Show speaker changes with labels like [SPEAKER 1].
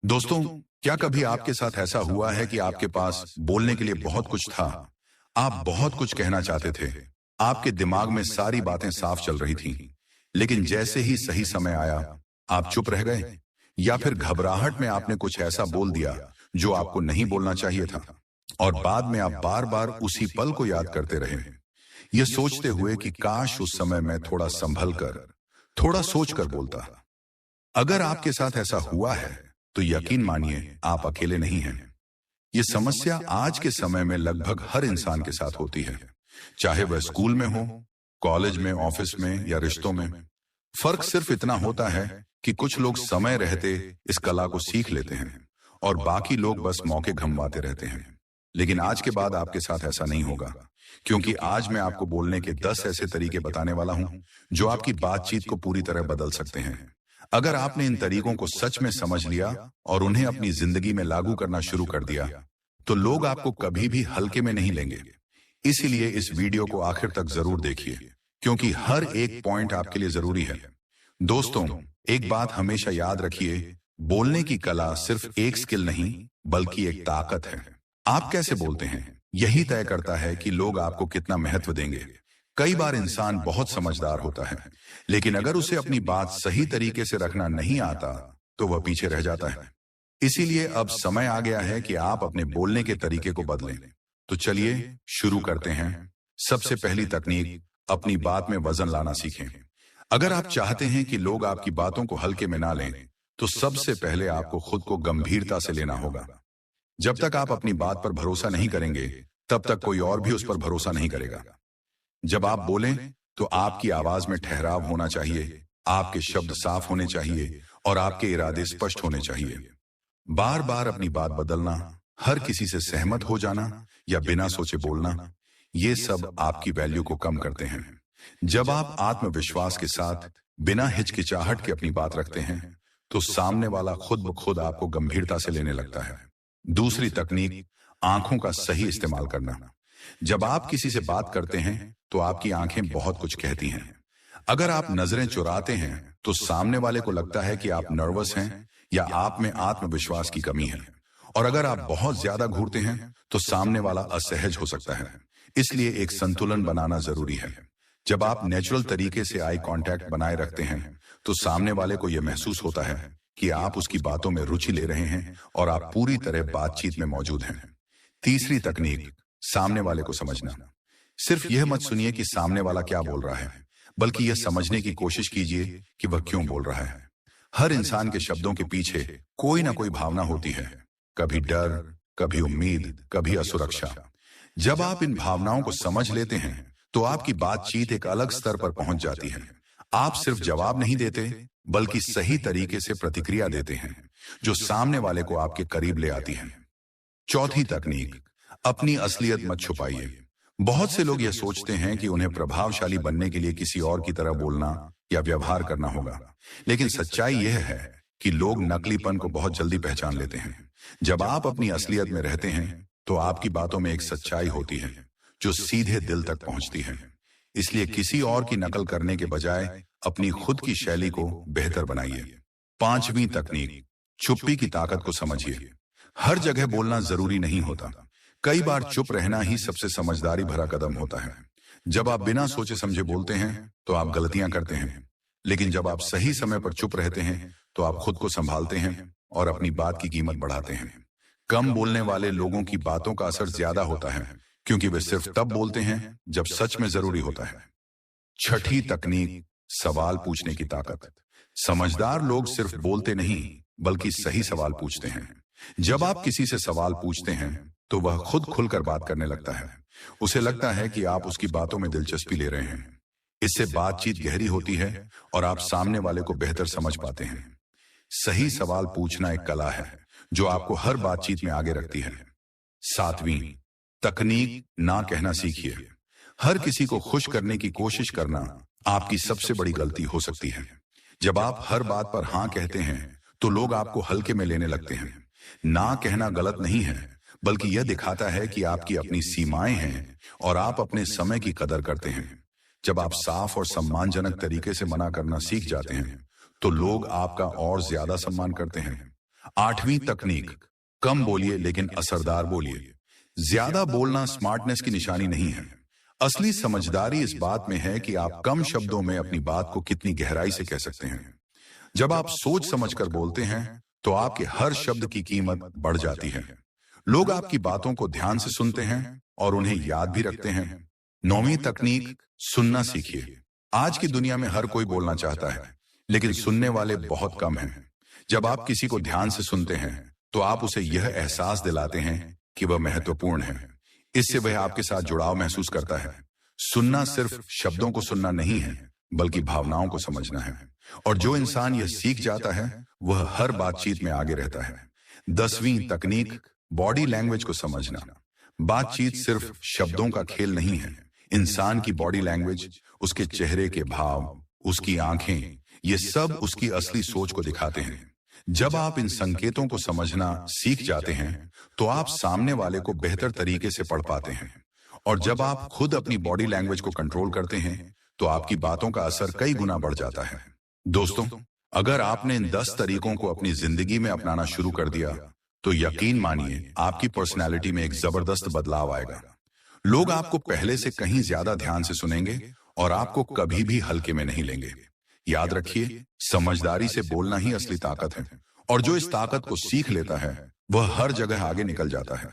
[SPEAKER 1] दोस्तों, क्या कभी आपके साथ ऐसा हुआ है कि आपके पास बोलने के लिए बहुत कुछ था? आप बहुत कुछ कहना चाहते थे। आपके दिमाग में सारी बातें साफ चल रही थीं। लेकिन जैसे ही सही समय आया, आप चुप रह गए या फिर घबराहट में आपने कुछ ऐसा बोल दिया जो आपको नहीं बोलना चाहिए था। और बाद में आप बार-बार उसी पल को याद करते रहे। ये सोचते हुए कि काश उस समय मैं थोड़ा संभल कर, थोड़ा सोच कर बोलता। अगर आपके साथ ऐसा हुआ है, तो यकीन मानिए आप अकेले नहीं हैं। ये समस्या आज के समय में लगभग हर इंसान के साथ होती है, चाहे वह स्कूल में हो, कॉलेज में, ऑफिस में या रिश्तों में। फर्क सिर्फ इतना होता है कि कुछ लोग समय रहते इस कला को सीख लेते हैं और बाकी लोग बस मौके घमवाते रहते हैं। लेकिन आज के बाद आपके साथ ऐसा नहीं होगा, क्योंकि आज मैं आपको बोलने के 10 ऐसे तरीके बताने वाला हूं जो आपकी बातचीत को पूरी तरह बदल सकते हैं। अगर आपने इन तरीकों को सच में समझ लिया और उन्हें अपनी जिंदगी में लागू करना शुरू कर दिया, तो लोग आपको कभी भी हल्के में नहीं लेंगे। इसीलिए इस वीडियो को आखिर तक जरूर देखिए, क्योंकि हर एक पॉइंट आपके लिए जरूरी है। दोस्तों, एक बात हमेशा याद रखिए, बोलने की कला सिर्फ एक स्किल नहीं, बल्कि एक ताकत है। आप कैसे बोलते हैं, यही तय करता है कि लोग आपको कितना महत्व देंगे। कई बार इंसान बहुत समझदार होता है, लेकिन अगर उसे अपनी बात सही तरीके से रखना नहीं आता, तो वह पीछे रह जाता है। इसीलिए अब समय आ गया है कि आप अपने बोलने के तरीके को बदलें। तो चलिए शुरू करते हैं। सबसे पहली तकनीक, अपनी बात में वजन लाना सीखें। अगर आप चाहते हैं कि लोग आपकी बातों को हल्के में ना लें, तो सबसे पहले आपको खुद को गंभीरता से लेना होगा। जब तक आप अपनी बात पर भरोसा नहीं करेंगे, तब तक कोई और भी उस पर भरोसा नहीं करेगा। जब आप बोलें, तो आपकी आवाज में ठहराव होना चाहिए, आपके शब्द साफ होने चाहिए और आपके इरादे स्पष्ट होने चाहिए। बार बार अपनी बात बदलना, हर किसी से सहमत हो जाना या बिना सोचे बोलना, ये सब आपकी वैल्यू को कम करते हैं। जब आप आत्मविश्वास के साथ, बिना हिचकिचाहट के अपनी बात रखते हैं, तो सामने वाला खुद ब खुद आपको गंभीरता से लेने लगता है। दूसरी तकनीक, आंखों का सही इस्तेमाल करना। जब आप किसी से बात करते हैं, तो आपकी आंखें बहुत कुछ कहती हैं। अगर आप नजरें चुराते हैं, तो सामने वाले को लगता है कि आप नर्वस हैं या आप में आत्मविश्वास की कमी है। और अगर आप बहुत ज्यादा घूरते हैं, तो सामने वाला असहज हो सकता है। इसलिए एक संतुलन बनाना जरूरी है। जब आप नेचुरल तरीके से आई कांटेक्ट बनाए रखते हैं, तो सामने वाले को यह महसूस होता है कि आप उसकी बातों में रुचि ले रहे हैं और आप पूरी तरह बातचीत में मौजूद हैं। तीसरी तकनीक, सामने वाले को समझना। सिर्फ यह मत सुनिए कि सामने वाला क्या बोल रहा है, बल्कि यह समझने की कोशिश कीजिए कि वह क्यों बोल रहा है। हर इंसान के शब्दों के पीछे कोई ना कोई भावना होती है, कभी डर, कभी उम्मीद, कभी असुरक्षा। जब आप इन भावनाओं को समझ लेते हैं, तो आपकी बातचीत एक अलग स्तर पर पहुंच जाती है। आप सिर्फ जवाब नहीं देते, बल्कि सही तरीके से प्रतिक्रिया देते हैं, जो सामने वाले को आपके करीब ले आती है। चौथी तकनीक, अपनी असलियत मत छुपाइए। बहुत से लोग यह सोचते हैं कि उन्हें प्रभावशाली बनने के लिए किसी और की तरह बोलना या व्यवहार करना होगा, लेकिन सच्चाई यह है कि लोग नकलीपन को बहुत जल्दी पहचान लेते हैं। जब आप अपनी असलियत में रहते हैं, तो आपकी बातों में एक सच्चाई होती है जो सीधे दिल तक पहुंचती है। इसलिए किसी और की नकल करने के बजाय अपनी खुद की शैली को बेहतर बनाइए। पांचवी तकनीक, चुप्पी की ताकत को समझिए। हर जगह बोलना जरूरी नहीं होता। कई बार चुप रहना ही सबसे समझदारी भरा कदम होता है। जब आप बिना सोचे समझे बोलते हैं, तो आप गलतियां करते हैं, लेकिन जब आप सही समय पर चुप रहते हैं, तो आप खुद को संभालते हैं और अपनी बात की कीमत बढ़ाते हैं। कम बोलने वाले लोगों की बातों का असर ज्यादा होता है, क्योंकि वे सिर्फ तब बोलते हैं जब सच में जरूरी होता है। छठी तकनीक, सवाल पूछने की ताकत। समझदार लोग सिर्फ बोलते नहीं, बल्कि सही सवाल पूछते हैं। जब आप किसी से सवाल पूछते हैं, तो वह खुद खुलकर बात करने लगता है। उसे लगता है कि आप उसकी बातों में दिलचस्पी ले रहे हैं। इससे बातचीत गहरी होती है और आप सामने वाले को बेहतर समझ पाते हैं। सही सवाल पूछना एक कला है जो आपको हर बातचीत में आगे रखती है। सातवीं तकनीक, ना कहना सीखिए। हर किसी को खुश करने की कोशिश करना आपकी सबसे बड़ी गलती हो सकती है। जब आप हर बात पर हाँ कहते हैं, तो लोग आपको हल्के में लेने लगते हैं। ना कहना गलत नहीं है, बल्कि यह दिखाता है कि आपकी अपनी सीमाएं हैं और आप अपने समय की कदर करते हैं। जब आप साफ और सम्मानजनक तरीके से मना करना सीख जाते हैं, तो लोग आपका और ज्यादा सम्मान करते हैं। 8वीं तकनीक, कम बोलिए लेकिन असरदार बोलिए। ज्यादा बोलना स्मार्टनेस की निशानी नहीं है। असली समझदारी इस बात में है कि आप कम शब्दों में अपनी बात को कितनी गहराई से कह सकते हैं। जब आप सोच समझकर बोलते हैं तो आपके हर शब्द की कीमत बढ़ जाती है। लोग आपकी बातों को ध्यान से सुनते हैं और उन्हें याद भी रखते हैं। 9वीं तकनीक, सुनना सीखिए। आज की दुनिया में हर कोई बोलना चाहता है, लेकिन सुनने वाले बहुत कम हैं। जब आप किसी को ध्यान से सुनते हैं तो आप उसे यह एहसास दिलाते हैं कि वह महत्वपूर्ण है। इससे वह आपके साथ जुड़ाव महसूस करता है। सुनना सिर्फ शब्दों को सुनना नहीं है, बल्कि भावनाओं को समझना है। और जो इंसान यह सीख जाता है वह हर बातचीत में आगे रहता है। 10वीं तकनीक, बॉडी लैंग्वेज को समझना। बातचीत सिर्फ शब्दों का खेल नहीं है। इंसान की बॉडी लैंग्वेज, उसके चेहरे के भाव, उसकी आंखें, ये सब उसकी असली सोच को दिखाते हैं। जब आप इन संकेतों को समझना सीख जाते हैं तो आप सामने वाले को बेहतर तरीके से पढ़ पाते हैं। और जब आप खुद अपनी बॉडी लैंग्वेज को कंट्रोल करते हैं तो आपकी बातों का असर कई गुना बढ़ जाता है। दोस्तों, अगर आपने इन 10 तरीकों को अपनी जिंदगी में अपनाना शुरू कर दिया तो यकीन मानिए आपकी पर्सनैलिटी में एक जबरदस्त बदलाव आएगा। लोग आपको पहले से कहीं ज्यादा ध्यान से सुनेंगे और आपको कभी भी हल्के में नहीं लेंगे। याद रखिए, समझदारी से बोलना ही असली ताकत है। और जो इस ताकत को सीख लेता है वह हर जगह आगे निकल जाता है।